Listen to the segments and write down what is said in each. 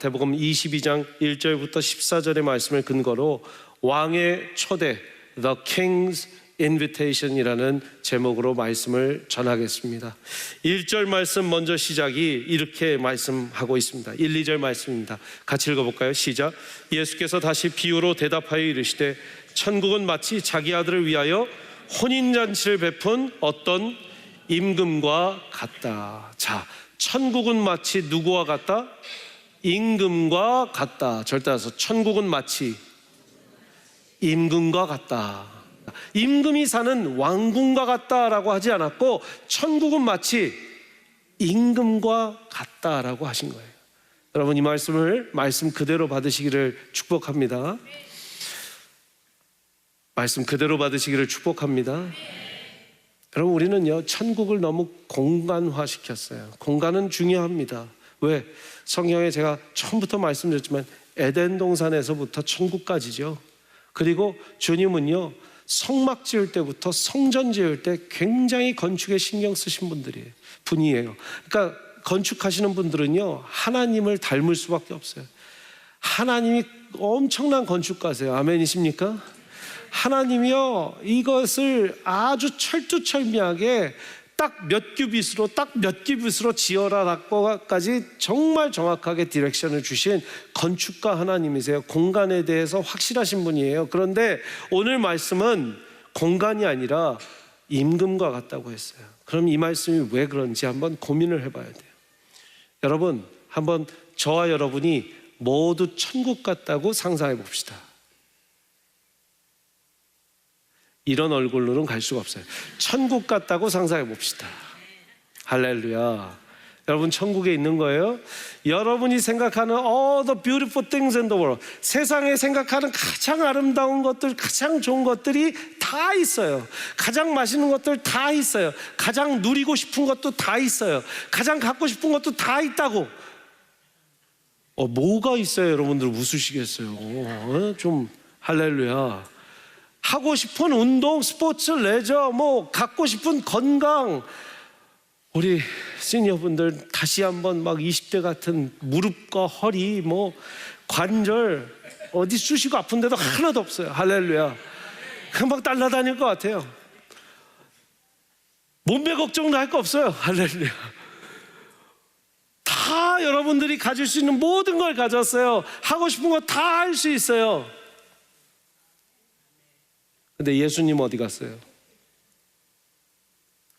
마태복음 22장 1절부터 14절의 말씀을 근거로 왕의 초대, The King's Invitation이라는 제목으로 말씀을 전하겠습니다. 1절 말씀 먼저 시작이 이렇게 말씀하고 있습니다. 1, 2절 말씀입니다. 같이 읽어볼까요? 시작. 예수께서 다시 비유로 대답하여 이르시되 천국은 마치 자기 아들을 위하여 혼인잔치를 베푼 어떤 임금과 같다. 자, 천국은 마치 누구와 같다? 임금과 같다. 절대 따라서 천국은 마치 임금과 같다. 임금이 사는 왕궁과 같다라고 하지 않았고 천국은 마치 임금과 같다라고 하신 거예요. 여러분, 이 말씀 그대로 받으시기를 축복합니다. 말씀 그대로 받으시기를 축복합니다. 여러분, 우리는요 천국을 너무 공간화시켰어요. 공간은 중요합니다. 왜? 성경에 제가 처음부터 말씀드렸지만 에덴 동산에서부터 천국까지죠. 그리고 주님은요 성막 지을 때부터 성전 지을 때 굉장히 건축에 신경 쓰신 분이에요. 그러니까 건축하시는 분들은요 하나님을 닮을 수밖에 없어요. 하나님이 엄청난 건축가세요. 아멘이십니까? 하나님이요 이것을 아주 철두철미하게 딱 몇 규빗으로 지어라까지 정말 정확하게 디렉션을 주신 건축가 하나님이세요. 공간에 대해서 확실하신 분이에요. 그런데 오늘 말씀은 공간이 아니라 임금과 같다고 했어요. 그럼 이 말씀이 왜 그런지 한번 고민을 해봐야 돼요. 여러분, 한번 저와 여러분이 모두 천국 같다고 상상해 봅시다. 이런 얼굴로는 갈 수가 없어요. 천국 같다고 상상해 봅시다. 할렐루야. 여러분, 천국에 있는 거예요. 여러분이 생각하는 all the beautiful things in the world, 세상에 생각하는 가장 아름다운 것들, 가장 좋은 것들이 다 있어요. 가장 맛있는 것들 다 있어요. 가장 누리고 싶은 것도 다 있어요. 가장 갖고 싶은 것도 다 있다고. 뭐가 있어요? 여러분들 웃으시겠어요. 좀 할렐루야. 하고 싶은 운동, 스포츠, 레저, 갖고 싶은 건강. 우리 시니어분들 다시 한번 막 20대 같은 무릎과 허리, 관절 어디 쑤시고 아픈 데도 하나도 없어요. 할렐루야. 금방 날아다닐 것 같아요. 몸매 걱정도 할 거 없어요. 할렐루야. 다 여러분들이 가질 수 있는 모든 걸 가졌어요. 하고 싶은 거 다 할 수 있어요. 근데 예수님 어디 갔어요?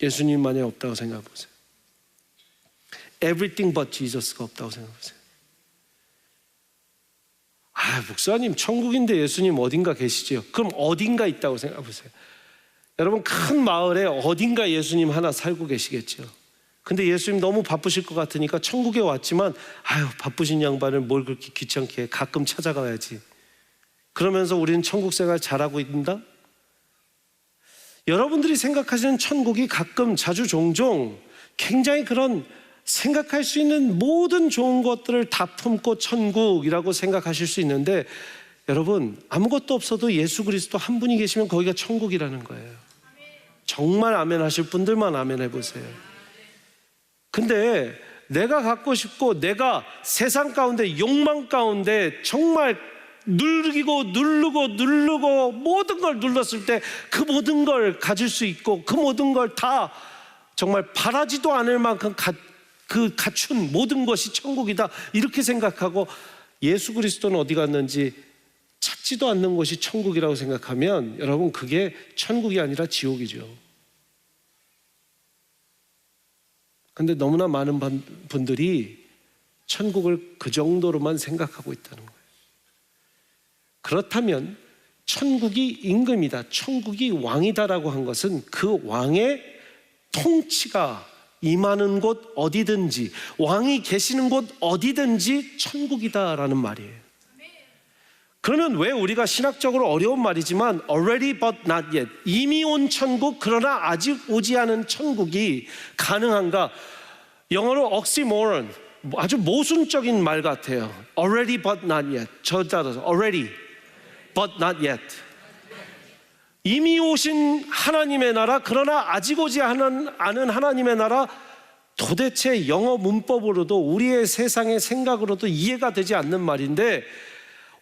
예수님 만약에 없다고 생각해 보세요. Everything but Jesus가 없다고 생각해 보세요. 목사님 천국인데 예수님 어딘가 계시지요? 그럼 어딘가 있다고 생각해 보세요. 여러분, 큰 마을에 어딘가 예수님 하나 살고 계시겠죠. 근데 예수님 너무 바쁘실 것 같으니까 천국에 왔지만 바쁘신 양반을 뭘 그렇게 귀찮게 해. 가끔 찾아가야지. 그러면서 우리는 천국 생활 잘하고 있다? 여러분들이 생각하시는 천국이 가끔 자주 종종 굉장히 그런 생각할 수 있는 모든 좋은 것들을 다 품고 천국이라고 생각하실 수 있는데, 여러분, 아무것도 없어도 예수 그리스도 한 분이 계시면 거기가 천국이라는 거예요. 정말 아멘 하실 분들만 아멘 해보세요. 근데 내가 갖고 싶고 내가 세상 가운데 욕망 가운데 정말 누르고 모든 걸 눌렀을 때 그 모든 걸 가질 수 있고 그 모든 걸 다 정말 바라지도 않을 만큼 갖춘 모든 것이 천국이다, 이렇게 생각하고 예수 그리스도는 어디 갔는지 찾지도 않는 곳이 천국이라고 생각하면 여러분, 그게 천국이 아니라 지옥이죠. 근데 너무나 많은 분들이 천국을 그 정도로만 생각하고 있다는 거예요. 그렇다면 천국이 임금이다, 천국이 왕이다라고 한 것은 그 왕의 통치가 임하는 곳 어디든지, 왕이 계시는 곳 어디든지 천국이다라는 말이에요. 그러면 왜 우리가 신학적으로 어려운 말이지만 already but not yet, 이미 온 천국 그러나 아직 오지 않은 천국이 가능한가? 영어로 oxymoron, 아주 모순적인 말 같아요. already but not yet, 저 따라서 already but not yet, 이미 오신 하나님의 나라 그러나 아직 오지 않은 하나님의 나라, 도대체 영어 문법으로도 우리의 세상의 생각으로도 이해가 되지 않는 말인데,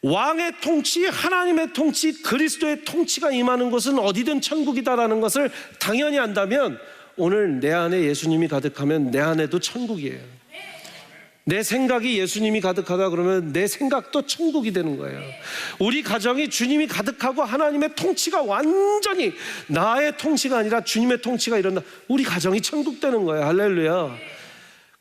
왕의 통치, 하나님의 통치, 그리스도의 통치가 임하는 곳은 어디든 천국이다라는 것을 당연히 안다면 오늘 내 안에 예수님이 가득하면 내 안에도 천국이에요. 내 생각이 예수님이 가득하다 그러면 내 생각도 천국이 되는 거예요. 우리 가정이 주님이 가득하고 하나님의 통치가 완전히 나의 통치가 아니라 주님의 통치가 일어나 우리 가정이 천국 되는 거예요. 할렐루야.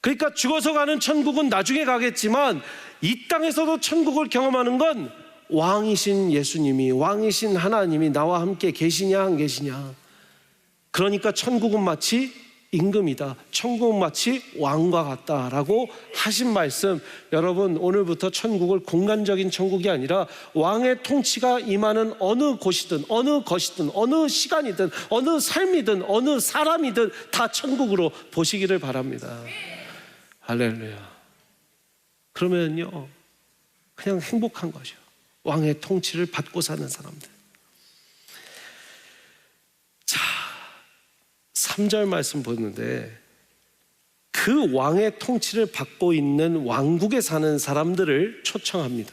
그러니까 죽어서 가는 천국은 나중에 가겠지만 이 땅에서도 천국을 경험하는 건 왕이신 예수님이, 왕이신 하나님이 나와 함께 계시냐 안 계시냐. 그러니까 천국은 마치 임금이다, 천국은 마치 왕과 같다라고 하신 말씀, 여러분 오늘부터 천국을 공간적인 천국이 아니라 왕의 통치가 임하는 어느 곳이든 어느 것이든 어느 시간이든 어느 삶이든 어느 사람이든 다 천국으로 보시기를 바랍니다. 할렐루야. 그러면요 그냥 행복한 거죠. 왕의 통치를 받고 사는 사람들. 자, 3절 말씀 보는데 그 왕의 통치를 받고 있는 왕국에 사는 사람들을 초청합니다.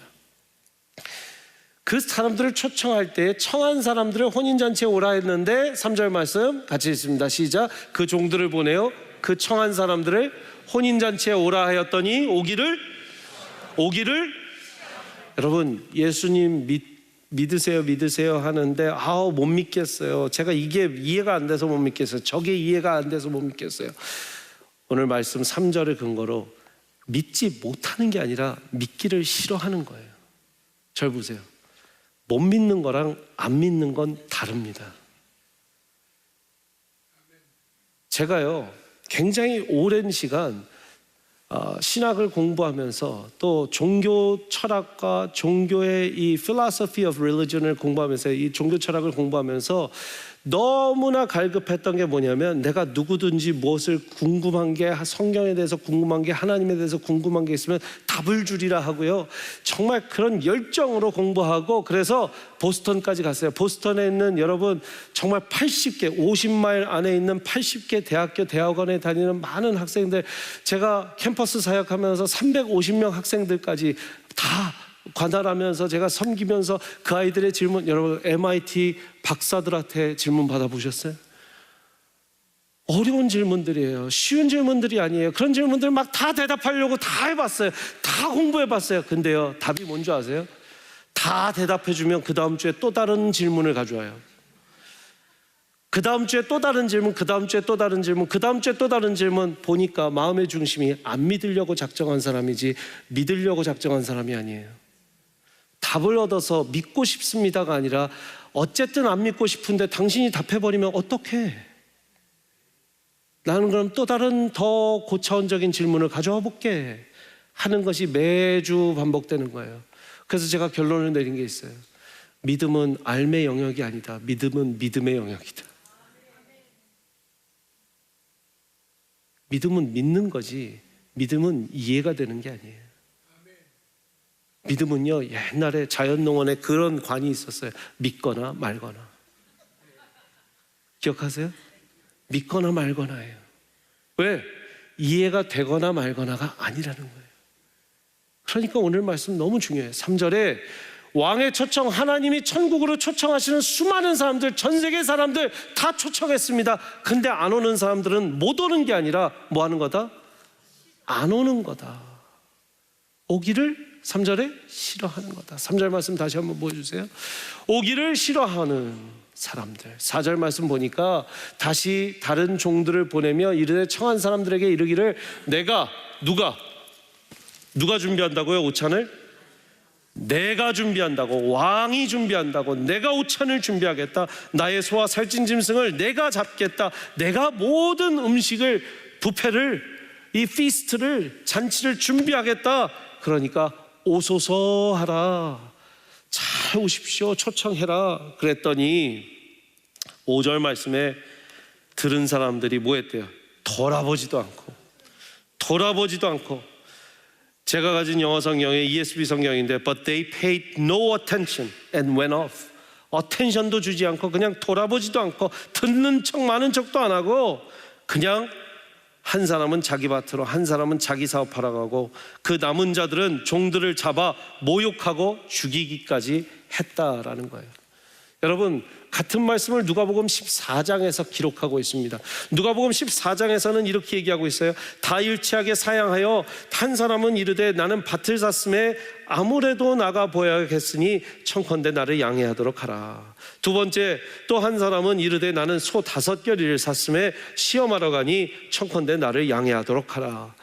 그 사람들을 초청할 때 청한 사람들을 혼인잔치에 오라 했는데 3절 말씀 같이 읽습니다. 시작. 그 종들을 보내어 그 청한 사람들을 혼인잔치에 오라 하였더니 오기를 여러분 예수님 믿으세요 하는데 못 믿겠어요. 제가 이게 이해가 안 돼서 못 믿겠어요. 저게 이해가 안 돼서 못 믿겠어요. 오늘 말씀 3절을 근거로 믿지 못하는 게 아니라 믿기를 싫어하는 거예요. 절 보세요. 못 믿는 거랑 안 믿는 건 다릅니다. 제가요 굉장히 오랜 시간 신학을 공부하면서 또 종교 철학과 종교의 이 philosophy of religion을 공부하면서 이 종교 철학을 공부하면서 너무나 갈급했던 게 뭐냐면 내가 누구든지 무엇을 궁금한 게 성경에 대해서 궁금한 게 하나님에 대해서 궁금한 게 있으면 답을 주리라 하고요. 정말 그런 열정으로 공부하고 그래서 보스턴까지 갔어요. 보스턴에 있는 여러분 정말 80개 50마일 안에 있는 80개 대학교 대학원에 다니는 많은 학생들, 제가 캠퍼스 사역하면서 350명 학생들까지 다 관할하면서 제가 섬기면서 그 아이들의 질문, 여러분 MIT 박사들한테 질문 받아보셨어요? 어려운 질문들이에요. 쉬운 질문들이 아니에요. 그런 질문들 막 다 대답하려고 다 해봤어요. 다 공부해봤어요. 근데요 답이 뭔지 아세요? 다 대답해주면 그 다음 주에 또 다른 질문을 가져와요. 그 다음 주에 또 다른 질문, 그 다음 주에 또 다른 질문, 그 다음 주에 또 다른 질문. 보니까 마음의 중심이 안 믿으려고 작정한 사람이지 믿으려고 작정한 사람이 아니에요. 답을 얻어서 믿고 싶습니다가 아니라 어쨌든 안 믿고 싶은데 당신이 답해버리면 어떡해? 나는 그럼 또 다른 더 고차원적인 질문을 가져와 볼게 하는 것이 매주 반복되는 거예요. 그래서 제가 결론을 내린 게 있어요. 믿음은 알의 영역이 아니다. 믿음은 믿음의 영역이다. 믿음은 믿는 거지 믿음은 이해가 되는 게 아니에요. 믿음은요 옛날에 자연농원에 그런 관이 있었어요. 믿거나 말거나. 기억하세요? 믿거나 말거나예요. 왜? 이해가 되거나 말거나가 아니라는 거예요. 그러니까 오늘 말씀 너무 중요해요. 3절에 왕의 초청, 하나님이 천국으로 초청하시는 수많은 사람들, 전 세계 사람들 다 초청했습니다. 근데 안 오는 사람들은 못 오는 게 아니라 뭐 하는 거다? 안 오는 거다. 오기를 3절에 싫어하는 거다. 3절 말씀 다시 한번 보여주세요. 오기를 싫어하는 사람들. 4절 말씀 보니까 다시 다른 종들을 보내며 이르되 청한 사람들에게 이르기를 내가 누가 준비한다고요? 오찬을? 내가 준비한다고. 왕이 준비한다고. 내가 오찬을 준비하겠다. 나의 소와 살찐 짐승을 내가 잡겠다. 내가 모든 음식을 뷔페를 이 피스트를 잔치를 준비하겠다. 그러니까 오소서 하라. 잘 오십시오. 초청해라. 그랬더니 5절 말씀에 들은 사람들이 뭐 했대요? 돌아보지도 않고. 제가 가진 영어 성경의 ESV 성경인데 But they paid no attention and went off. 어텐션도 주지 않고 그냥 돌아보지도 않고 듣는 척 많은 척도 안 하고 그냥 한 사람은 자기 밭으로, 한 사람은 자기 사업하러 가고, 그 남은 자들은 종들을 잡아 모욕하고 죽이기까지 했다라는 거예요. 여러분, 같은 말씀을 누가복음 14장에서 기록하고 있습니다. 누가복음 14장에서는 이렇게 얘기하고 있어요. 다 일치하게 사양하여 한 사람은 이르되 나는 밭을 샀음에 아무래도 나가 보야겠으니 청컨대 나를 양해하도록 하라. 두 번째, 또 한 사람은 이르되 나는 소 5겨리를 샀음에 시험하러 가니 청컨대 나를 양해하도록 하라.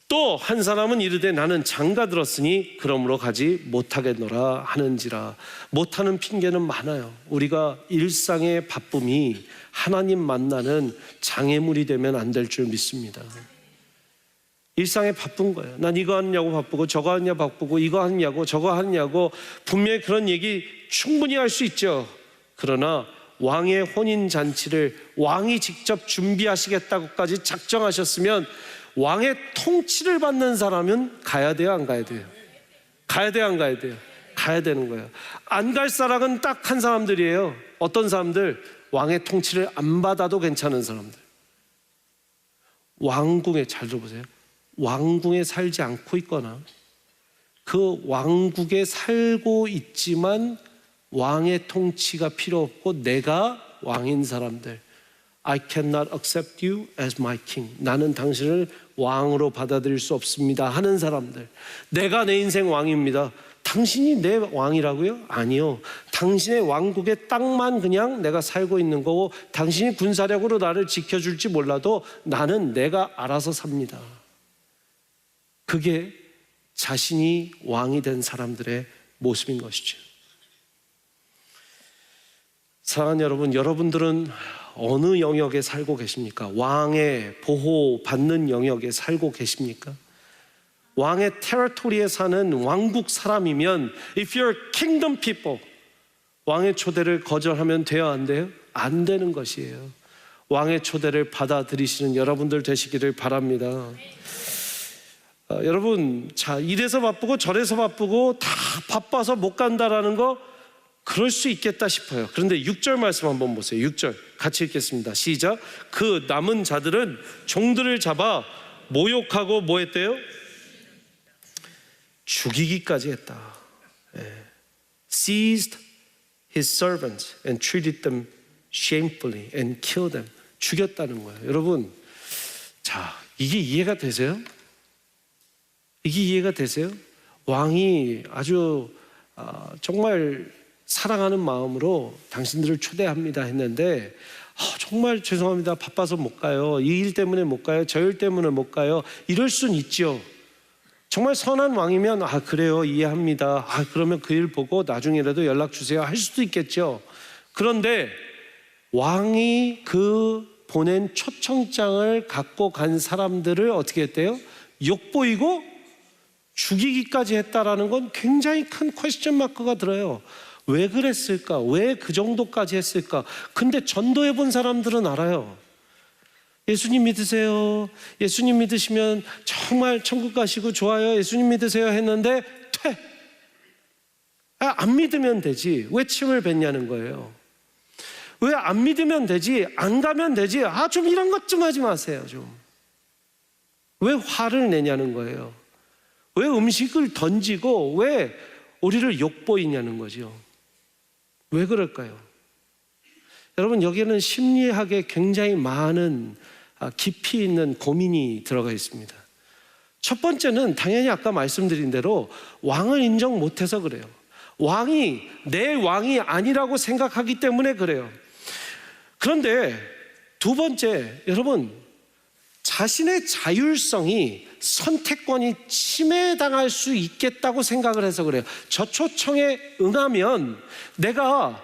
또 한 사람은 이르되 나는 장가 들었으니 그러므로 가지 못하겠노라 하는지라. 못하는 핑계는 많아요. 우리가 일상의 바쁨이 하나님 만나는 장애물이 되면 안 될 줄 믿습니다. 일상에 바쁜 거예요. 난 이거 하느냐고 바쁘고 저거 하느냐 바쁘고 이거 하느냐고 저거 하느냐고. 분명히 그런 얘기 충분히 할 수 있죠. 그러나 왕의 혼인잔치를 왕이 직접 준비하시겠다고까지 작정하셨으면 왕의 통치를 받는 사람은 가야 돼요, 안 가야 돼요? 가야 돼요, 안 가야 돼요? 가야 되는 거예요. 안 갈 사람은 딱 한 사람들이에요. 어떤 사람들? 왕의 통치를 안 받아도 괜찮은 사람들. 왕궁에, 잘 들어보세요, 왕궁에 살지 않고 있거나 그 왕국에 살고 있지만 왕의 통치가 필요 없고 내가 왕인 사람들. I cannot accept you as my king. 나는 당신을 왕으로 받아들일 수 없습니다 하는 사람들. 내가 내 인생 왕입니다. 당신이 내 왕이라고요? 아니요. 당신의 왕국의 땅만 그냥 내가 살고 있는 거고, 당신이 군사력으로 나를 지켜줄지 몰라도 나는 내가 알아서 삽니다. 그게 자신이 왕이 된 사람들의 모습인 것이죠. 사랑하는 여러분, 여러분들은 어느 영역에 살고 계십니까? 왕의 보호받는 영역에 살고 계십니까? 왕의 테리토리에 사는 왕국 사람이면 If you're kingdom people, 왕의 초대를 거절하면 돼요, 안 돼요? 안 되는 것이에요. 왕의 초대를 받아들이시는 여러분들 되시기를 바랍니다. 여러분, 자, 이래서 바쁘고 저래서 바쁘고 다 바빠서 못 간다라는 거, 그럴 수 있겠다 싶어요. 그런데 6절 말씀 한번 보세요. 6절 같이 읽겠습니다. 시작. 그 남은 자들은 종들을 잡아 모욕하고 뭐 했대요? 죽이기까지 했다. Seized his servants and treated them shamefully and killed them. 죽였다는 거예요. 여러분, 자, 이게 이해가 되세요? 이게 이해가 되세요? 왕이 아주 정말 사랑하는 마음으로 당신들을 초대합니다 했는데, 정말 죄송합니다, 바빠서 못 가요, 이 일 때문에 못 가요, 저 일 때문에 못 가요, 이럴 순 있죠. 정말 선한 왕이면 그래요, 이해합니다, 그러면 그 일 보고 나중에라도 연락 주세요 할 수도 있겠죠. 그런데 왕이 그 보낸 초청장을 갖고 간 사람들을 어떻게 했대요? 욕보이고 죽이기까지 했다라는 건 굉장히 큰 퀘스천 마크가 들어요. 왜 그랬을까? 왜 그 정도까지 했을까? 근데 전도해 본 사람들은 알아요. 예수님 믿으세요, 예수님 믿으시면 정말 천국 가시고 좋아요, 예수님 믿으세요 했는데 퇴! 안 믿으면 되지, 왜 침을 뱉냐는 거예요. 왜 안 믿으면 되지, 안 가면 되지, 좀 이런 것 좀 하지 마세요. 좀 왜 화를 내냐는 거예요. 왜 음식을 던지고 왜 우리를 욕보이냐는 거죠. 왜 그럴까요? 여러분, 여기에는 심리학에 굉장히 많은 깊이 있는 고민이 들어가 있습니다. 첫 번째는 당연히 아까 말씀드린 대로 왕을 인정 못해서 그래요. 왕이 내 왕이 아니라고 생각하기 때문에 그래요. 그런데 두 번째, 여러분, 자신의 자율성이, 선택권이 침해당할 수 있겠다고 생각을 해서 그래요. 저 초청에 응하면 내가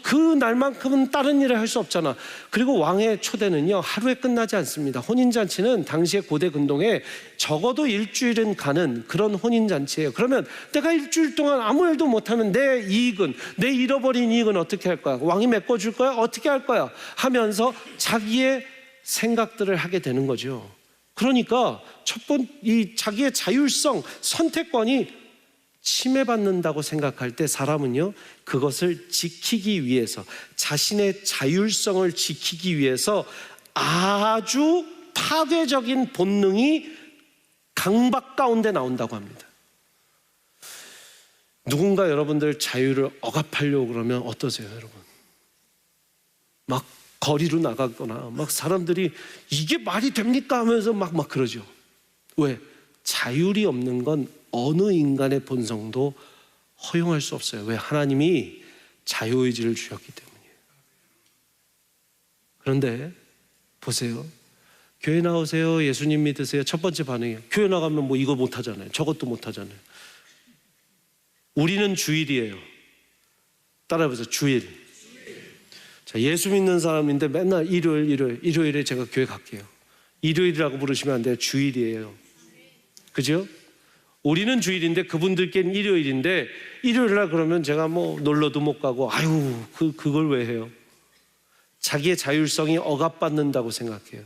그 날만큼은 다른 일을 할 수 없잖아. 그리고 왕의 초대는요, 하루에 끝나지 않습니다. 혼인잔치는 당시의 고대 근동에 적어도 일주일은 가는 그런 혼인잔치예요. 그러면 내가 일주일 동안 아무 일도 못하면 내 이익은, 내 잃어버린 이익은 어떻게 할 거야? 왕이 메꿔줄 거야? 어떻게 할 거야? 하면서 자기의 생각들을 하게 되는 거죠. 그러니까 이 자기의 자율성, 선택권이 침해받는다고 생각할 때 사람은요, 그것을 지키기 위해서, 자신의 자율성을 지키기 위해서 아주 파괴적인 본능이 강박 가운데 나온다고 합니다. 누군가 여러분들 자유를 억압하려고 그러면 어떠세요, 여러분? 막 거리로 나가거나 막 사람들이 이게 말이 됩니까 하면서 막 그러죠. 왜? 자율이 없는 건 어느 인간의 본성도 허용할 수 없어요. 왜? 하나님이 자유의지를 주셨기 때문이에요. 그런데 보세요. 교회 나오세요. 예수님 믿으세요. 첫 번째 반응이에요. 교회 나가면 뭐 이거 못하잖아요. 저것도 못하잖아요. 우리는 주일이에요. 따라해보세요. 주일. 자, 예수 믿는 사람인데 맨날 일요일에 제가 교회 갈게요. 일요일이라고 부르시면 안 돼요. 주일이에요. 그죠? 우리는 주일인데 그분들께는 일요일인데 일요일이라 그러면 제가 뭐 놀러도 못 가고 아유 그걸 왜 해요? 자기의 자율성이 억압받는다고 생각해요.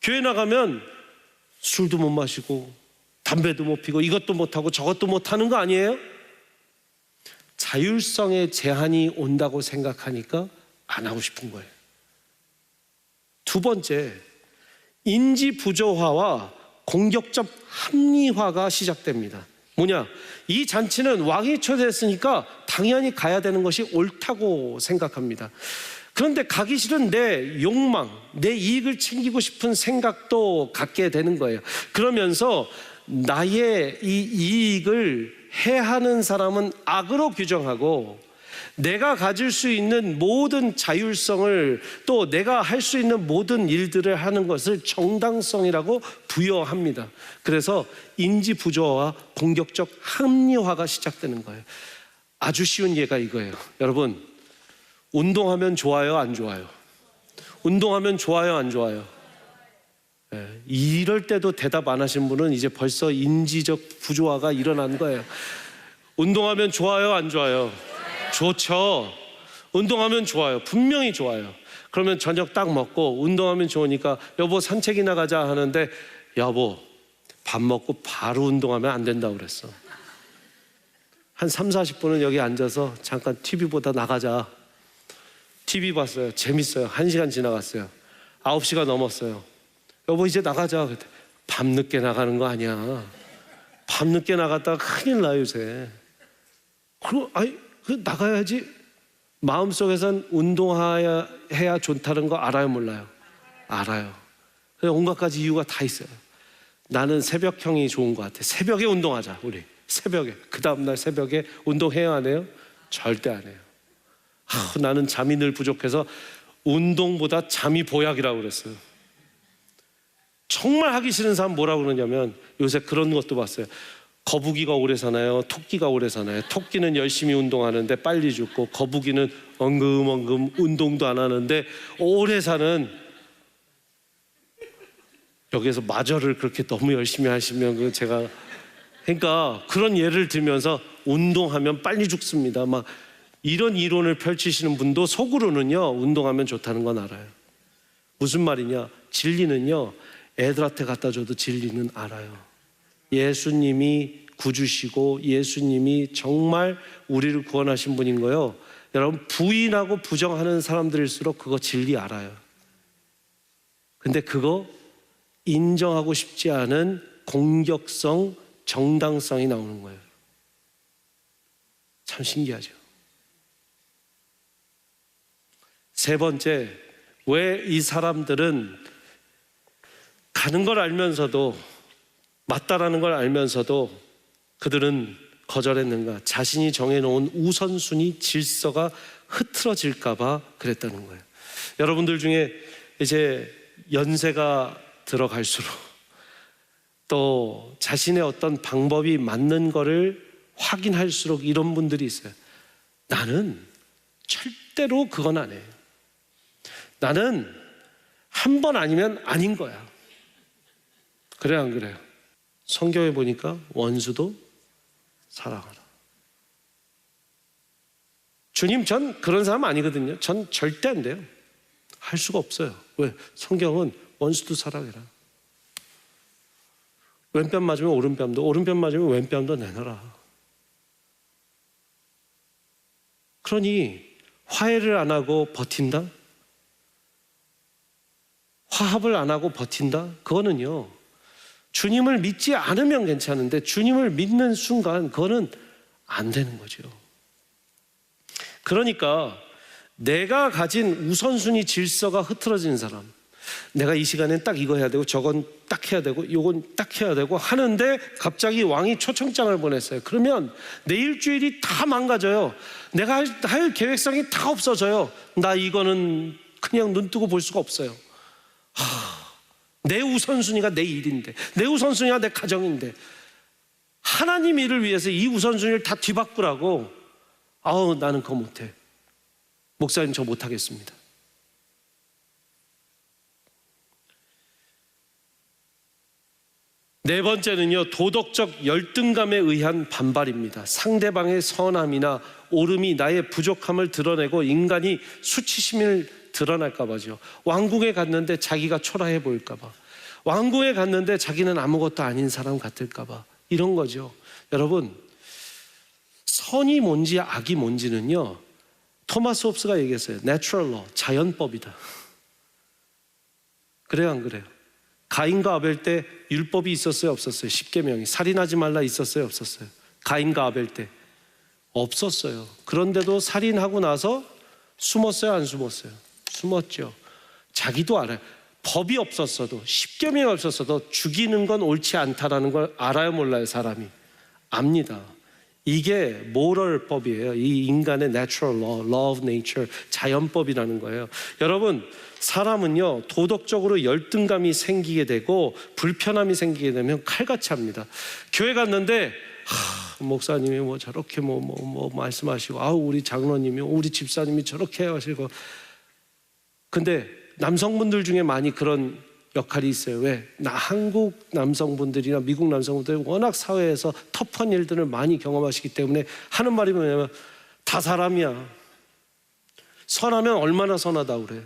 교회 나가면 술도 못 마시고 담배도 못 피고 이것도 못하고 저것도 못하는 거 아니에요? 자율성의 제한이 온다고 생각하니까 안 하고 싶은 거예요. 두 번째, 인지 부조화와 공격적 합리화가 시작됩니다. 뭐냐? 이 잔치는 왕이 초대했으니까 당연히 가야 되는 것이 옳다고 생각합니다. 그런데 가기 싫은 내 욕망, 내 이익을 챙기고 싶은 생각도 갖게 되는 거예요. 그러면서 나의 이 이익을 해하는 사람은 악으로 규정하고 내가 가질 수 있는 모든 자율성을 또 내가 할 수 있는 모든 일들을 하는 것을 정당성이라고 부여합니다. 그래서 인지 부조화와 공격적 합리화가 시작되는 거예요. 아주 쉬운 예가 이거예요. 여러분, 운동하면 좋아요, 안 좋아요? 운동하면 좋아요, 안 좋아요? 네, 이럴 때도 대답 안 하신 분은 이제 벌써 인지적 부조화가 일어난 거예요. 운동하면 좋아요, 안 좋아요? 좋죠. 운동하면 좋아요. 분명히 좋아요. 그러면 저녁 딱 먹고 운동하면 좋으니까 여보 산책이나 가자 하는데 여보 밥 먹고 바로 운동하면 안 된다고 그랬어. 한 3, 40분은 여기 앉아서 잠깐 TV 보다 나가자. TV 봤어요. 재밌어요. 1시간 지나갔어요. 9시가 넘었어요. 여보 이제 나가자. 밤늦게 나가는 거 아니야. 밤늦게 나갔다가 큰일 나요 요새. 그 나가야지. 마음속에선 운동해야 좋다는 거 알아요, 몰라요? 알아요. 온갖 가지 이유가 다 있어요. 나는 새벽형이 좋은 것 같아. 새벽에 운동하자 우리. 새벽에. 그 다음날 새벽에 운동해야 안 해요? 절대 안 해요. 나는 잠이 늘 부족해서 운동보다 잠이 보약이라고 그랬어요. 정말 하기 싫은 사람 뭐라고 그러냐면 요새 그런 것도 봤어요. 거북이가 오래 사나요? 토끼가 오래 사나요? 토끼는 열심히 운동하는데 빨리 죽고 거북이는 엉금엉금 운동도 안 하는데 오래 사는. 여기에서 마저를 그렇게 너무 열심히 하시면 제가 그러니까 그런 예를 들면서 운동하면 빨리 죽습니다. 막 이런 이론을 펼치시는 분도 속으로는요 운동하면 좋다는 건 알아요. 무슨 말이냐? 진리는요 애들한테 갖다 줘도 진리는 알아요. 예수님이 구주시고 예수님이 정말 우리를 구원하신 분인 거요. 여러분 부인하고 부정하는 사람들일수록 그거 진리 알아요. 근데 그거 인정하고 싶지 않은 공격성, 정당성이 나오는 거예요. 참 신기하죠. 세 번째, 왜 이 사람들은 가는 걸 알면서도 맞다라는 걸 알면서도 그들은 거절했는가? 자신이 정해놓은 우선순위 질서가 흐트러질까 봐 그랬다는 거예요. 여러분들 중에 이제 연세가 들어갈수록 또 자신의 어떤 방법이 맞는 거를 확인할수록 이런 분들이 있어요. 나는 절대로 그건 안 해. 나는 한 번 아니면 아닌 거야. 그래 안 그래요? 성경에 보니까 원수도 사랑하라. 주님 전 그런 사람 아니거든요. 전 절대 안 돼요. 할 수가 없어요. 왜? 성경은 원수도 사랑해라. 왼뺨 맞으면 오른뺨도, 오른뺨 맞으면 왼뺨도 내놔라. 그러니 화해를 안 하고 버틴다? 화합을 안 하고 버틴다? 그거는요, 주님을 믿지 않으면 괜찮은데 주님을 믿는 순간 그거는 안 되는 거죠. 그러니까 내가 가진 우선순위 질서가 흐트러진 사람, 내가 이 시간엔 딱 이거 해야 되고 저건 딱 해야 되고 요건 딱 해야 되고 하는데 갑자기 왕이 초청장을 보냈어요. 그러면 내 일주일이 다 망가져요. 내가 할 계획성이 다 없어져요. 나 이거는 그냥 눈 뜨고 볼 수가 없어요. 내 우선순위가 내 일인데, 내 우선순위가 내 가정인데, 하나님 일을 위해서 이 우선순위를 다 뒤바꾸라고. 나는 그거 못해. 목사님, 저 못하겠습니다. 네 번째는요, 도덕적 열등감에 의한 반발입니다. 상대방의 선함이나 옳음이 나의 부족함을 드러내고 인간이 수치심을 드러날까 봐죠. 왕궁에 갔는데 자기가 초라해 보일까 봐, 왕궁에 갔는데 자기는 아무것도 아닌 사람 같을까 봐, 이런 거죠. 여러분, 선이 뭔지 악이 뭔지는요, 토마스 홉스가 얘기했어요. Natural law, 자연법이다. 그래요, 안 그래요? 가인과 아벨 때 율법이 있었어요, 없었어요? 십계명이, 살인하지 말라 있었어요, 없었어요? 가인과 아벨 때 없었어요. 그런데도 살인하고 나서 숨었어요, 안 숨었어요? 숨었죠. 자기도 알아요. 법이 없었어도, 십계명이 없었어도 죽이는 건 옳지 않다라는 걸 알아요, 몰라요? 사람이 압니다. 이게 모럴법이에요. 이 인간의 natural law, law of nature, 자연법이라는 거예요. 여러분, 사람은요, 도덕적으로 열등감이 생기게 되고 불편함이 생기게 되면 칼같이 합니다. 교회 갔는데 목사님이 뭐 저렇게 뭐 말씀하시고, 우리 장로님이, 우리 집사님이 저렇게 하시고. 근데 남성분들 중에 많이 그런 역할이 있어요. 왜? 한국 남성분들이나 미국 남성분들이 워낙 사회에서 터프한 일들을 많이 경험하시기 때문에 하는 말이 뭐냐면, 다 사람이야. 선하면 얼마나 선하다고 그래.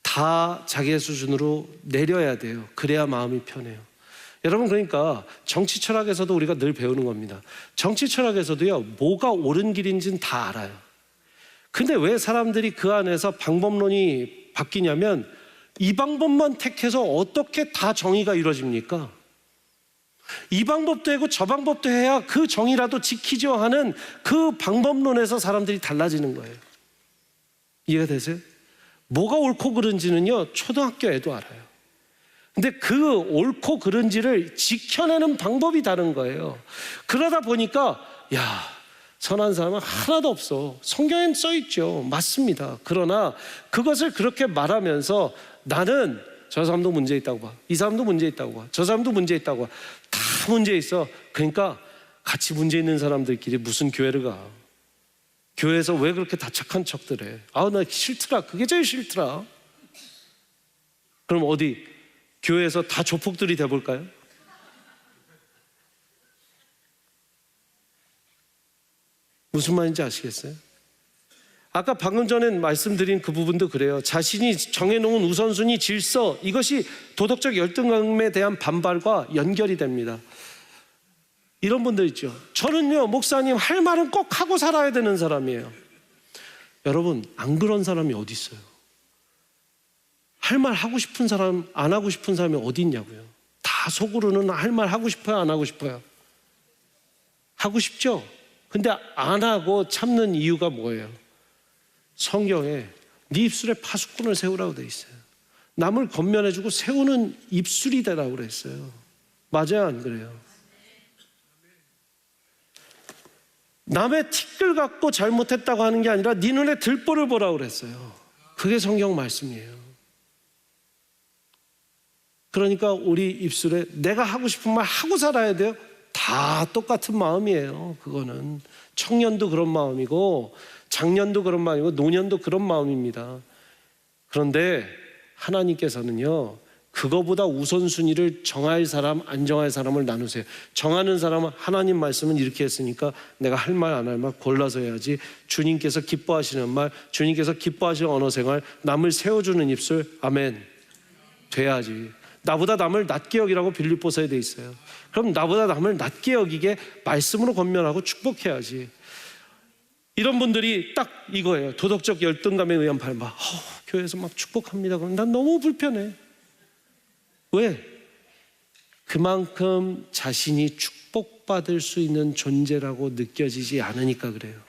다 자기의 수준으로 내려야 돼요. 그래야 마음이 편해요. 여러분, 그러니까 정치 철학에서도 우리가 늘 배우는 겁니다. 정치 철학에서도요, 뭐가 옳은 길인지는 다 알아요. 근데 왜 사람들이 그 안에서 방법론이 바뀌냐면, 이 방법만 택해서 어떻게 다 정의가 이루어집니까? 이 방법도 하고 저 방법도 해야 그 정의라도 지키죠 하는 그 방법론에서 사람들이 달라지는 거예요. 이해가 되세요? 뭐가 옳고 그른지는요, 초등학교 애도 알아요. 근데 그 옳고 그른지를 지켜내는 방법이 다른 거예요. 그러다 보니까 선한 사람은 하나도 없어. 성경엔 써있죠. 맞습니다. 그러나 그것을 그렇게 말하면서 나는 저 사람도 문제 있다고 봐, 이 사람도 문제 있다고 봐, 저 사람도 문제 있다고 봐, 다 문제 있어. 그러니까 같이 문제 있는 사람들끼리 무슨 교회를 가? 교회에서 왜 그렇게 다 착한 척들 해? 나 싫더라. 그게 제일 싫더라. 그럼 어디 교회에서 다 조폭들이 돼볼까요? 무슨 말인지 아시겠어요? 아까 방금 전에 말씀드린 그 부분도 그래요. 자신이 정해놓은 우선순위 질서, 이것이 도덕적 열등감에 대한 반발과 연결이 됩니다. 이런 분들 있죠. 저는요, 목사님, 할 말은 꼭 하고 살아야 되는 사람이에요. 여러분, 안 그런 사람이 어디 있어요? 할 말 하고 싶은 사람, 안 하고 싶은 사람이 어디 있냐고요. 다 속으로는 할 말 하고 싶어요, 안 하고 싶어요? 하고 싶죠? 근데 안 하고 참는 이유가 뭐예요? 성경에 네 입술에 파수꾼을 세우라고 돼 있어요. 남을 건면해주고 세우는 입술이 되라고 그랬어요. 맞아요, 안 그래요? 남의 티끌 갖고 잘못했다고 하는 게 아니라 네 눈에 들보를 보라고 그랬어요. 그게 성경 말씀이에요. 그러니까 우리 입술에 내가 하고 싶은 말 하고 살아야 돼요. 다 똑같은 마음이에요. 그거는 청년도 그런 마음이고 장년도 그런 마음이고 노년도 그런 마음입니다. 그런데 하나님께서는요, 그거보다 우선순위를 정할 사람, 안 정할 사람을 나누세요. 정하는 사람은 하나님 말씀은 이렇게 했으니까 내가 할 말, 안 할 말 골라서 해야지. 주님께서 기뻐하시는 말, 주님께서 기뻐하시는 언어 생활, 남을 세워주는 입술, 아멘, 돼야지. 나보다 남을 낮게 여기라고 빌립보서에 돼 있어요. 그럼 나보다 남을 낮게 여기게 말씀으로 권면하고 축복해야지. 이런 분들이 딱 이거예요. 도덕적 열등감에 의한 반박. 교회에서 막 축복합니다. 그럼 난 너무 불편해. 왜? 그만큼 자신이 축복받을 수 있는 존재라고 느껴지지 않으니까 그래요.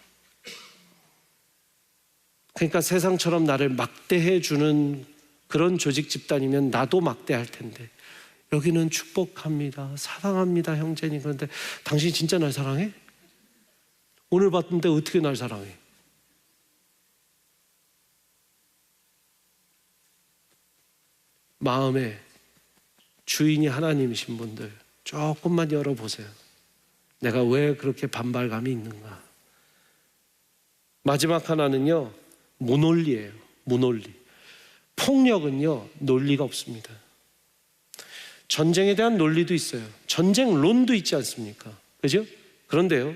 그러니까 세상처럼 나를 막대해 주는 그런 조직 집단이면 나도 막대할 텐데, 여기는 축복합니다, 사랑합니다 형제님. 그런데 당신 진짜 날 사랑해? 오늘 봤는데 어떻게 날 사랑해? 마음에 주인이 하나님이신 분들 조금만 열어보세요. 내가 왜 그렇게 반발감이 있는가? 마지막 하나는요, 무논리예요. 무논리. 폭력은요, 논리가 없습니다. 전쟁에 대한 논리도 있어요. 전쟁론도 있지 않습니까? 그죠? 그런데요,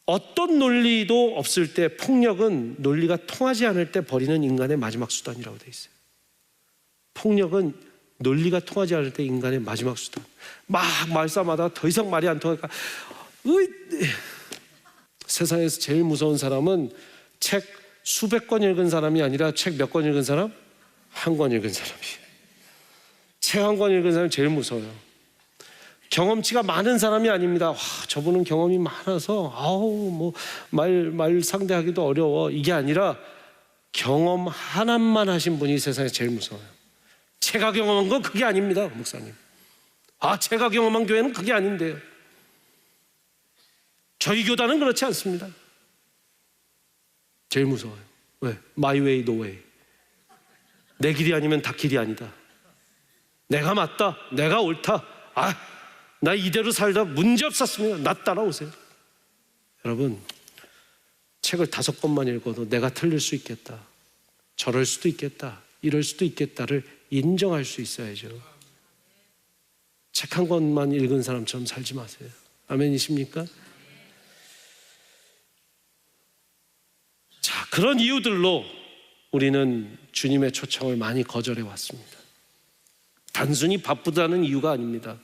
어떤 논리도 없을 때 폭력은 논리가 통하지 않을 때 버리는 인간의 마지막 수단이라고 되어 있어요. 폭력은 논리가 통하지 않을 때 인간의 마지막 수단. 막 말싸움하다가 더 이상 말이 안 통하니까 세상에서 제일 무서운 사람은 책 수백 권 읽은 사람이 아니라 책 몇 권 읽은 사람? 한 권 읽은 사람이에요. 책 한 권 읽은 사람이 제일 무서워요. 경험치가 많은 사람이 아닙니다. 저분은 경험이 많아서 말 상대하기도 어려워, 이게 아니라 경험 하나만 하신 분이 세상에 제일 무서워요. 제가 경험한 건 그게 아닙니다, 목사님. 제가 경험한 교회는 그게 아닌데요. 저희 교단은 그렇지 않습니다. 제일 무서워요. 왜? My way, no way. 내 길이 아니면 다 길이 아니다. 내가 맞다, 내가 옳다. 나 이대로 살다 문제 없었습니다. 나 따라오세요. 여러분, 책을 5권만 읽어도 내가 틀릴 수 있겠다, 저럴 수도 있겠다, 이럴 수도 있겠다를 인정할 수 있어야죠. 책 한 권만 읽은 사람처럼 살지 마세요. 아멘이십니까? 자, 그런 이유들로 우리는 주님의 초청을 많이 거절해 왔습니다. 단순히 바쁘다는 이유가 아닙니다.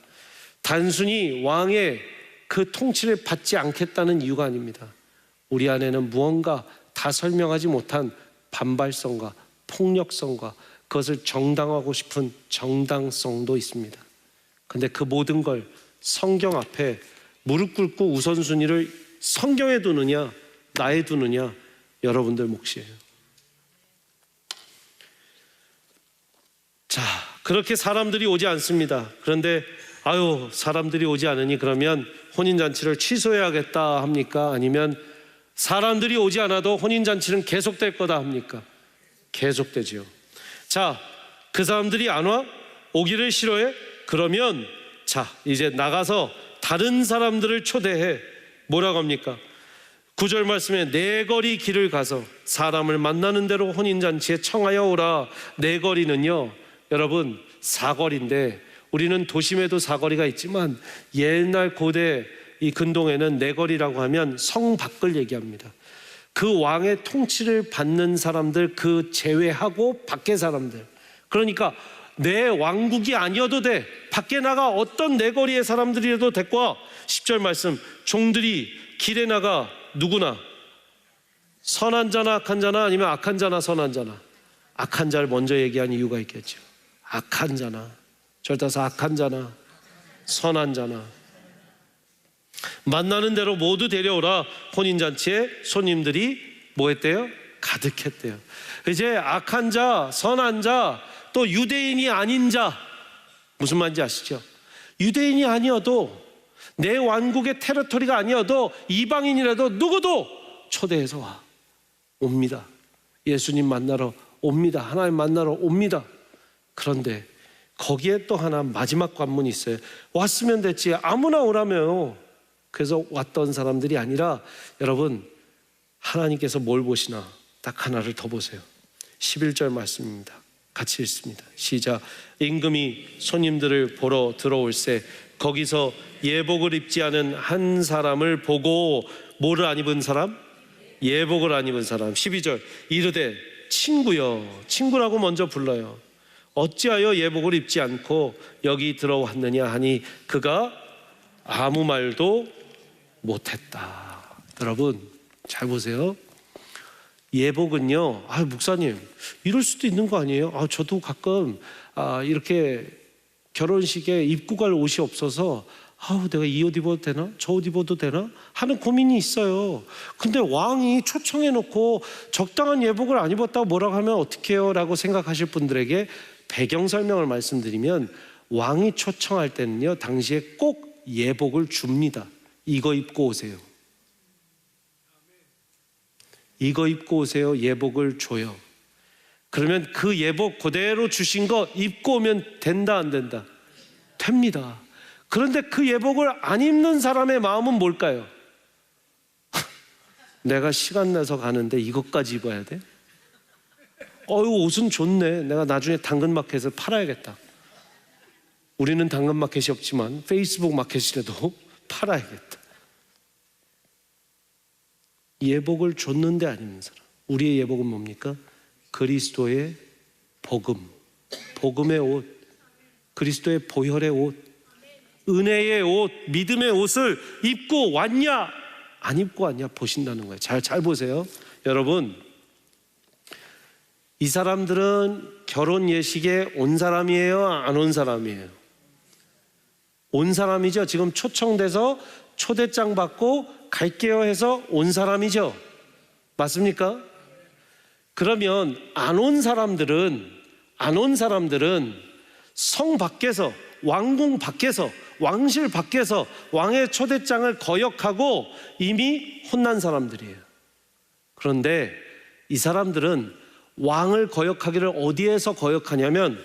단순히 왕의 그 통치를 받지 않겠다는 이유가 아닙니다. 우리 안에는 무언가 다 설명하지 못한 반발성과 폭력성과 그것을 정당화하고 싶은 정당성도 있습니다. 근데 그 모든 걸 성경 앞에 무릎 꿇고 우선순위를 성경에 두느냐 나에 두느냐 여러분들 몫이에요. 자, 그렇게 사람들이 오지 않습니다. 그런데 사람들이 오지 않으니 그러면 혼인잔치를 취소해야겠다 합니까? 아니면 사람들이 오지 않아도 혼인잔치는 계속될 거다 합니까? 계속되지요. 자, 그 사람들이 안 와? 오기를 싫어해? 그러면 자, 이제 나가서 다른 사람들을 초대해. 뭐라고 합니까? 9절 말씀에 네 거리 길을 가서 사람을 만나는 대로 혼인잔치에 청하여 오라. 네 거리는요, 여러분, 사거리인데 우리는 도심에도 사거리가 있지만 옛날 고대 이 근동에는 네 거리라고 하면 성 밖을 얘기합니다. 그 왕의 통치를 받는 사람들 그 제외하고 밖의 사람들, 그러니까 내 왕국이 아니어도 돼, 밖에 나가 어떤 네 거리의 사람들이라도 됐고, 10절 말씀, 종들이 길에 나가 누구나 선한 자나 악한 자나 아니면 악한 자나 선한 자나, 악한 자를 먼저 얘기한 이유가 있겠죠. 악한 자나, 절따서 악한 자나 선한 자나 만나는 대로 모두 데려오라. 혼인잔치에 손님들이 뭐 했대요? 가득했대요. 이제 악한 자, 선한 자, 또 유대인이 아닌 자, 무슨 말인지 아시죠? 유대인이 아니어도 내 왕국의 테리토리가 아니어도 이방인이라도 누구도 초대해서 와. 옵니다. 예수님 만나러 옵니다. 하나님 만나러 옵니다. 그런데 거기에 또 하나 마지막 관문이 있어요. 왔으면 됐지, 아무나 오라며요. 그래서 왔던 사람들이 아니라, 여러분, 하나님께서 뭘 보시나? 딱 하나를 더 보세요. 11절 말씀입니다. 같이 읽습니다. 시작. 임금이 손님들을 보러 들어올세 거기서 예복을 입지 않은 한 사람을 보고, 뭐를 안 입은 사람? 예복을 안 입은 사람. 12절 이르되 친구여, 친구라고 먼저 불러요. 어찌하여 예복을 입지 않고 여기 들어왔느냐 하니 그가 아무 말도 못했다. 여러분, 잘 보세요. 예복은요, 목사님, 이럴 수도 있는 거 아니에요? 저도 가끔 이렇게 결혼식에 입고 갈 옷이 없어서 내가 이 옷 입어도 되나? 저 옷 입어도 되나? 하는 고민이 있어요. 근데 왕이 초청해놓고 적당한 예복을 안 입었다고 뭐라고 하면 어떡해요? 라고 생각하실 분들에게 배경 설명을 말씀드리면, 왕이 초청할 때는요, 당시에 꼭 예복을 줍니다. 이거 입고 오세요. 이거 입고 오세요. 예복을 줘요. 그러면 그 예복 그대로 주신 거 입고 오면 된다, 안 된다? 됩니다. 그런데 그 예복을 안 입는 사람의 마음은 뭘까요? 내가 시간 내서 가는데 이것까지 입어야 돼? 옷은 좋네. 내가 나중에 당근마켓에서 팔아야겠다. 우리는 당근마켓이 없지만 페이스북 마켓이라도 팔아야겠다. 예복을 줬는데 안 입는 사람. 우리의 예복은 뭡니까? 그리스도의 복음, 복음의 옷, 그리스도의 보혈의 옷, 은혜의 옷, 믿음의 옷을 입고 왔냐 안 입고 왔냐 보신다는 거예요. 잘 보세요. 여러분, 이 사람들은 결혼 예식에 온 사람이에요? 안 온 사람이에요? 온 사람이죠. 지금 초청돼서 초대장 받고 갈게요 해서 온 사람이죠. 맞습니까? 그러면 안 온 사람들은 성 밖에서, 왕궁 밖에서, 왕실 밖에서 왕의 초대장을 거역하고 이미 혼난 사람들이에요. 그런데 이 사람들은 왕을 거역하기를 어디에서 거역하냐면,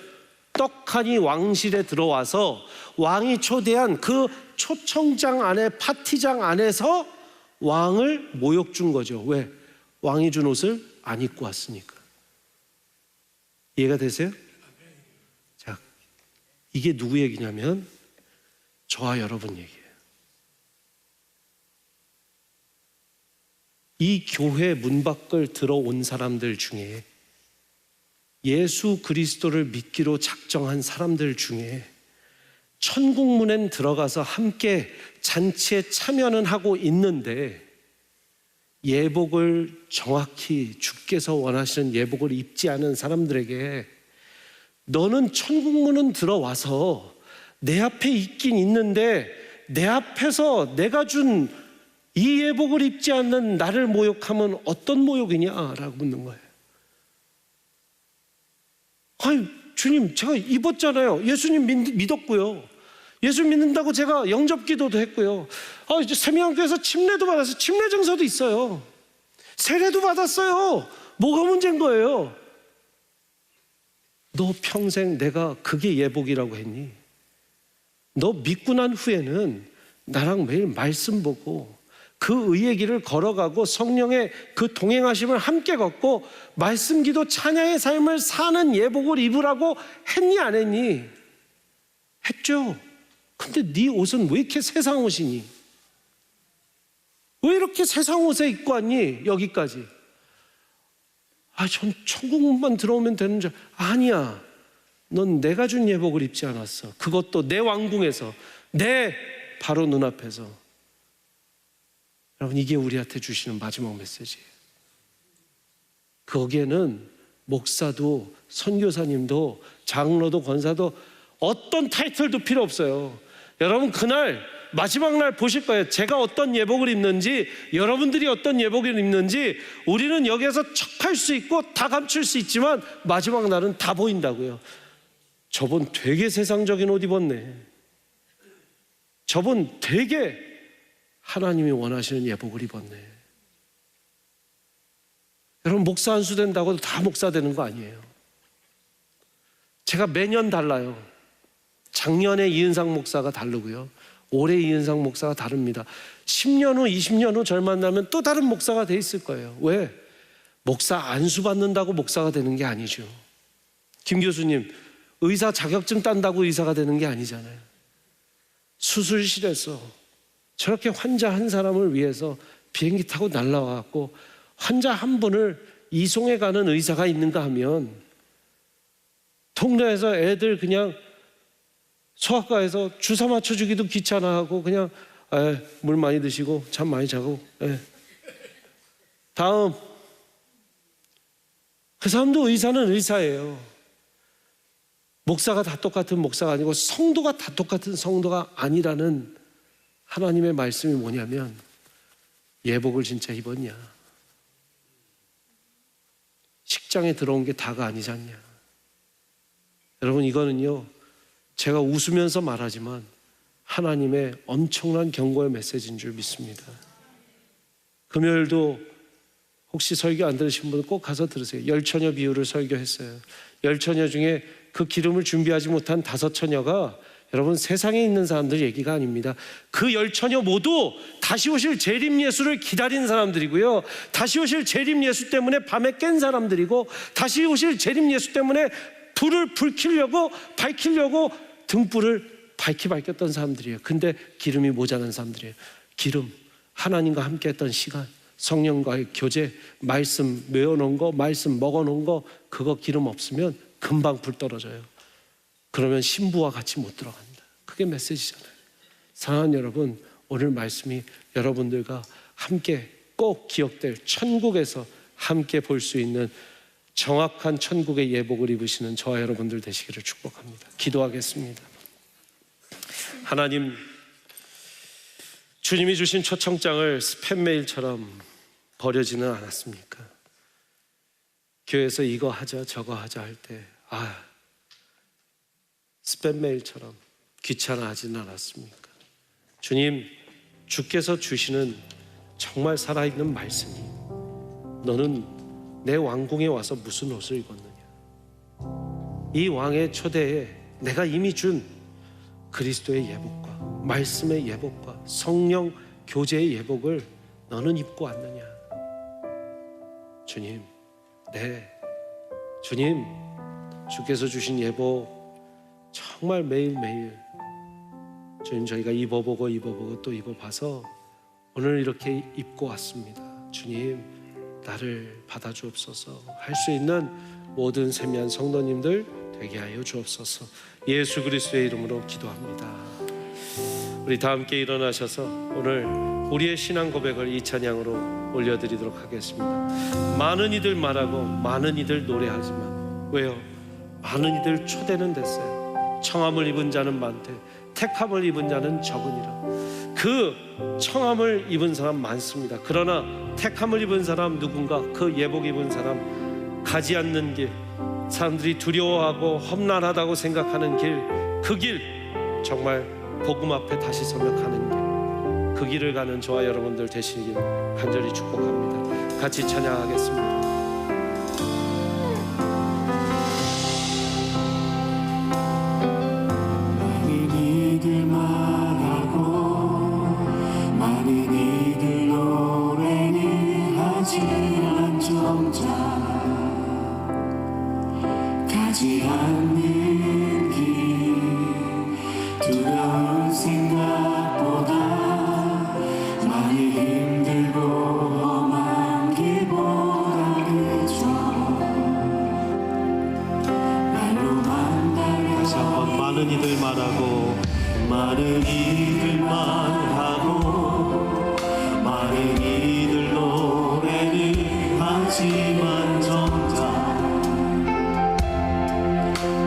떡하니 왕실에 들어와서 왕이 초대한 그 초청장 안에, 파티장 안에서 왕을 모욕 준 거죠. 왜? 왕이 준 옷을 안 입고 왔으니까. 이해가 되세요? 자, 이게 누구 얘기냐면 저와 여러분 얘기예요. 이 교회 문 밖을 들어온 사람들 중에, 예수 그리스도를 믿기로 작정한 사람들 중에 천국문엔 들어가서 함께 잔치에 참여는 하고 있는데, 예복을 정확히 주께서 원하시는 예복을 입지 않은 사람들에게, 너는 천국문은 들어와서 내 앞에 있긴 있는데 내 앞에서 내가 준 이 예복을 입지 않는 나를 모욕하면 어떤 모욕이냐라고 묻는 거예요. 주님, 제가 입었잖아요. 예수님 믿었고요. 예수 믿는다고 제가 영접기도도 했고요. 이제 세미양교에서 침례도 받았어요. 침례 증서도 있어요. 세례도 받았어요. 뭐가 문제인 거예요? 너 평생 내가 그게 예복이라고 했니? 너 믿고 난 후에는 나랑 매일 말씀 보고 그 의의 길을 걸어가고 성령의 그 동행하심을 함께 걷고 말씀 기도 찬양의 삶을 사는 예복을 입으라고 했니 안 했니? 했죠. 근데 네 옷은 왜 이렇게 세상 옷이니? 왜 이렇게 세상 옷에 입고 왔니? 여기까지. 전 천국만 들어오면 되는 줄. 아니야. 넌 내가 준 예복을 입지 않았어. 그것도 내 왕궁에서, 내 바로 눈앞에서. 여러분, 이게 우리한테 주시는 마지막 메시지예요. 거기에는 목사도 선교사님도 장로도 권사도 어떤 타이틀도 필요 없어요. 여러분, 그날 마지막 날 보실 거예요. 제가 어떤 예복을 입는지, 여러분들이 어떤 예복을 입는지. 우리는 여기에서 척할 수 있고 다 감출 수 있지만 마지막 날은 다 보인다고요. 저분 되게 세상적인 옷 입었네. 저분 되게 하나님이 원하시는 예복을 입었네. 여러분, 목사 한 수 된다고 해도 다 목사 되는 거 아니에요. 제가 매년 달라요. 작년에 이은상 목사가 다르고요, 올해 이은상 목사가 다릅니다. 10년 후, 20년 후 저를 만나면 또 다른 목사가 돼 있을 거예요. 왜? 목사 안수 받는다고 목사가 되는 게 아니죠. 김 교수님, 의사 자격증 딴다고 의사가 되는 게 아니잖아요. 수술실에서 저렇게 환자 한 사람을 위해서 비행기 타고 날라와갖고 환자 한 분을 이송해 가는 의사가 있는가 하면, 동네에서 애들 그냥 소아과에서 주사 맞춰주기도 귀찮아하고 그냥 물 많이 드시고 잠 많이 자고 다음, 그 사람도 의사는 의사예요. 목사가 다 똑같은 목사가 아니고 성도가 다 똑같은 성도가 아니라는 하나님의 말씀이 뭐냐면, 예복을 진짜 입었냐? 식장에 들어온 게 다가 아니지 않냐? 여러분, 이거는요, 제가 웃으면서 말하지만 하나님의 엄청난 경고의 메시지인 줄 믿습니다. 금요일도 혹시 설교 안 들으신 분은 꼭 가서 들으세요. 10처녀 비유를 설교했어요. 10처녀 중에 그 기름을 준비하지 못한 5처녀가 여러분 세상에 있는 사람들 얘기가 아닙니다. 그 10처녀 모두 다시 오실 재림 예수를 기다린 사람들이고요, 다시 오실 재림 예수 때문에 밤에 깬 사람들이고, 다시 오실 재림 예수 때문에 불을 밝히려고 등불을 밝혔던 사람들이에요. 근데 기름이 모자란 사람들이에요. 기름, 하나님과 함께 했던 시간, 성령과의 교제, 말씀 외워놓은 거, 말씀 먹어놓은 거, 그거 기름 없으면 금방 불 떨어져요. 그러면 신부와 같이 못 들어간다. 그게 메시지잖아요. 사랑하는 여러분, 오늘 말씀이 여러분들과 함께 꼭 기억될, 천국에서 함께 볼 수 있는 정확한 천국의 예복을 입으시는 저와 여러분들 되시기를 축복합니다. 기도하겠습니다. 하나님, 주님이 주신 초청장을 스팸 메일처럼 버려지는 않았습니까? 교회에서 이거 하자 저거 하자 할 때 스팸 메일처럼 귀찮아하지는 않았습니까? 주님, 주께서 주시는 정말 살아있는 말씀이, 너는 내 왕궁에 와서 무슨 옷을 입었느냐? 이 왕의 초대에 내가 이미 준 그리스도의 예복과 말씀의 예복과 성령 교제의 예복을 너는 입고 왔느냐? 주님, 주님, 주께서 주신 예복 정말 매일매일 주님, 저희가 입어보고 또 입어봐서 오늘 이렇게 입고 왔습니다. 주님, 나를 받아주옵소서. 할 수 있는 모든 세미한 성도님들 되게 하여 주옵소서. 예수 그리스도의 이름으로 기도합니다. 우리 다 함께 일어나셔서 오늘 우리의 신앙 고백을 이 찬양으로 올려드리도록 하겠습니다. 많은 이들 말하고 많은 이들 노래하지만, 왜요? 많은 이들 초대는 됐어요. 청함을 입은 자는 많되 택함을 입은 자는 적으니라. 그 청함을 입은 사람 많습니다. 그러나 택함을 입은 사람, 누군가 그 예복 입은 사람, 가지 않는 길, 사람들이 두려워하고 험난하다고 생각하는 길, 그 길, 정말 복음 앞에 다시 서며 가는 길, 그 길을 가는 저와 여러분들 되시길 간절히 축복합니다. 같이 찬양하겠습니다. 가지 않는 길, 두려운 생각보다 많이 힘들고 험한 길보다 그저 말로만 달려. 다시 한번 많은 이들 말하고 많은 이들 말하고 많은 이들 노래를 하지만 정작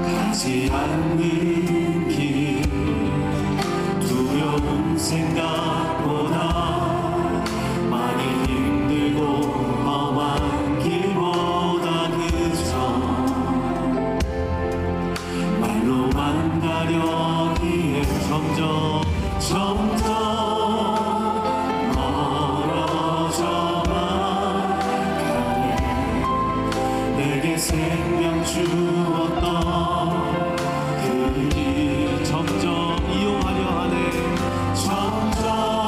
가지 않는 길, 두려운 생각보다 많이 힘들고 험한 길보다 그저 말로만 가려기에 점점 멀어져만 가네. 내게 생명 주었던 점점 이용하려 하네. 점점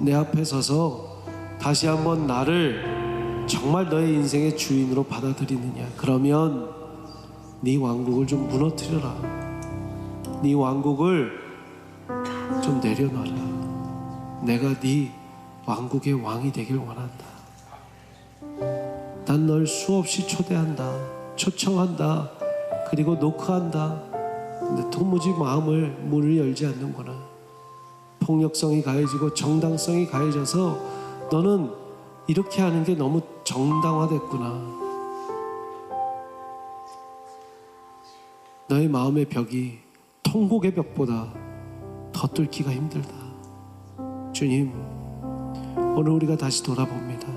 내 앞에 서서 다시 한번 나를 정말 너의 인생의 주인으로 받아들이느냐? 그러면 네 왕국을 좀 무너뜨려라. 네 왕국을 좀 내려놔라. 내가 네 왕국의 왕이 되길 원한다. 난 널 수없이 초대한다, 초청한다, 그리고 노크한다. 근데 도무지 문을 열지 않는구나. 폭력성이 가해지고 정당성이 가해져서 너는 이렇게 하는 게 너무 정당화됐구나. 너의 마음의 벽이 통곡의 벽보다 더 뚫기가 힘들다. 주님, 오늘 우리가 다시 돌아봅니다.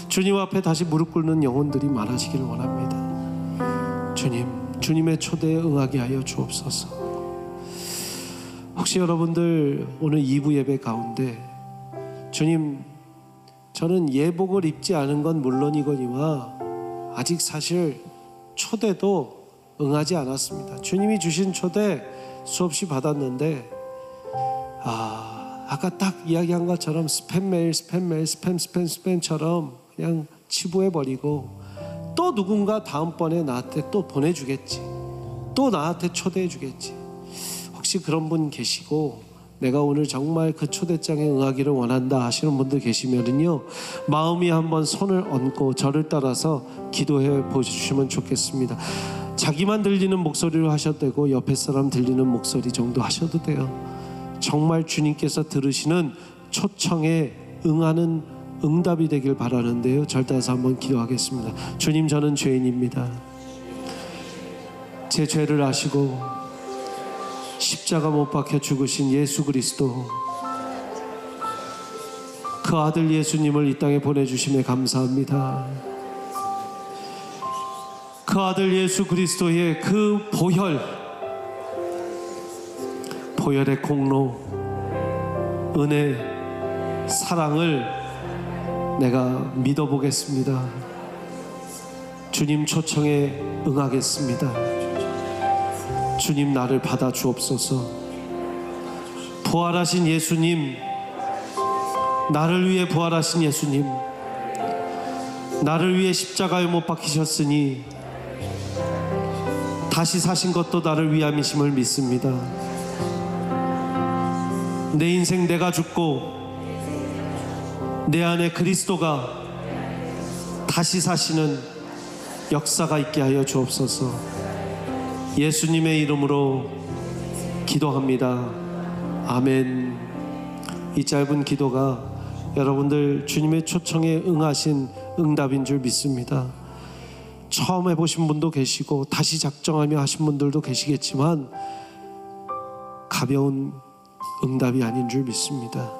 주님 앞에 다시 무릎 꿇는 영혼들이 많아지길 원합니다. 주님, 주님의 초대에 응하게 하여 주옵소서. 혹시 여러분들 오늘 2부 예배 가운데 주님, 저는 예복을 입지 않은 건 물론이거니와 아직 사실 초대도 응하지 않았습니다. 주님이 주신 초대 수없이 받았는데 아까 딱 이야기한 것처럼 스팸처럼 그냥 치부해버리고 또 누군가 다음번에 나한테 또 보내주겠지, 또 나한테 초대해주겠지. 혹시 그런 분 계시고 내가 오늘 정말 그 초대장에 응하기를 원한다 하시는 분들 계시면은요, 마음이 한번 손을 얹고 저를 따라서 기도해 보시면 좋겠습니다. 자기만 들리는 목소리로 하셔도 되고 옆에 사람 들리는 목소리 정도 하셔도 돼요. 정말 주님께서 들으시는 초청에 응하는 응답이 되길 바라는데요, 절 따라서 한번 기도하겠습니다. 주님, 저는 죄인입니다. 제 죄를 아시고 십자가 못 박혀 죽으신 예수 그리스도, 그 아들 예수님을 이 땅에 보내주심에 감사합니다. 그 아들 예수 그리스도의 그 보혈의 공로, 은혜, 사랑을 내가 믿어보겠습니다. 주님 초청에 응하겠습니다. 주님, 나를 받아 주옵소서. 부활하신 예수님, 나를 위해 부활하신 예수님, 나를 위해 십자가에 못 박히셨으니 다시 사신 것도 나를 위함이심을 믿습니다. 내 인생 내가 죽고 내 안에 그리스도가 다시 사시는 역사가 있게 하여 주옵소서. 예수님의 이름으로 기도합니다. 아멘. 이 짧은 기도가 여러분들 주님의 초청에 응하신 응답인 줄 믿습니다. 처음 해보신 분도 계시고 다시 작정하며 하신 분들도 계시겠지만 가벼운 응답이 아닌 줄 믿습니다.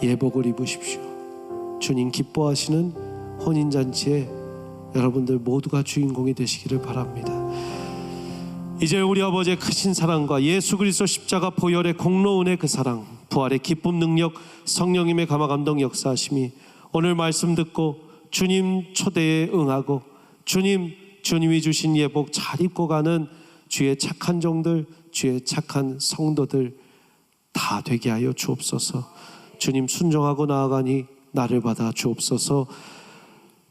예복을 입으십시오. 주님 기뻐하시는 혼인잔치에 여러분들 모두가 주인공이 되시기를 바랍니다. 이제 우리 아버지의 크신 사랑과 예수 그리스도 십자가 보혈의 공로 은혜, 그 사랑, 부활의 기쁨 능력, 성령님의 감화 감동 역사하심이 오늘 말씀 듣고 주님 초대에 응하고 주님이 주신 예복 잘 입고 가는 주의 착한 종들, 주의 착한 성도들 다 되게 하여 주옵소서. 주님, 순종하고 나아가니 나를 받아 주옵소서.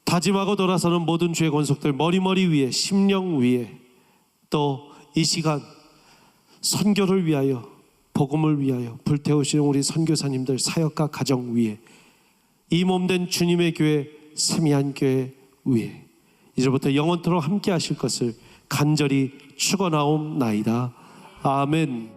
다짐하고 돌아서는 모든 주의 권속들 머리 위에, 심령 위에, 또 이 시간 선교를 위하여, 복음을 위하여 불태우시는 우리 선교사님들, 사역과 가정 위에, 이 몸된 주님의 교회, 세미한 교회 위에 이제부터 영원토록 함께 하실 것을 간절히 축원하옵나이다. 아멘.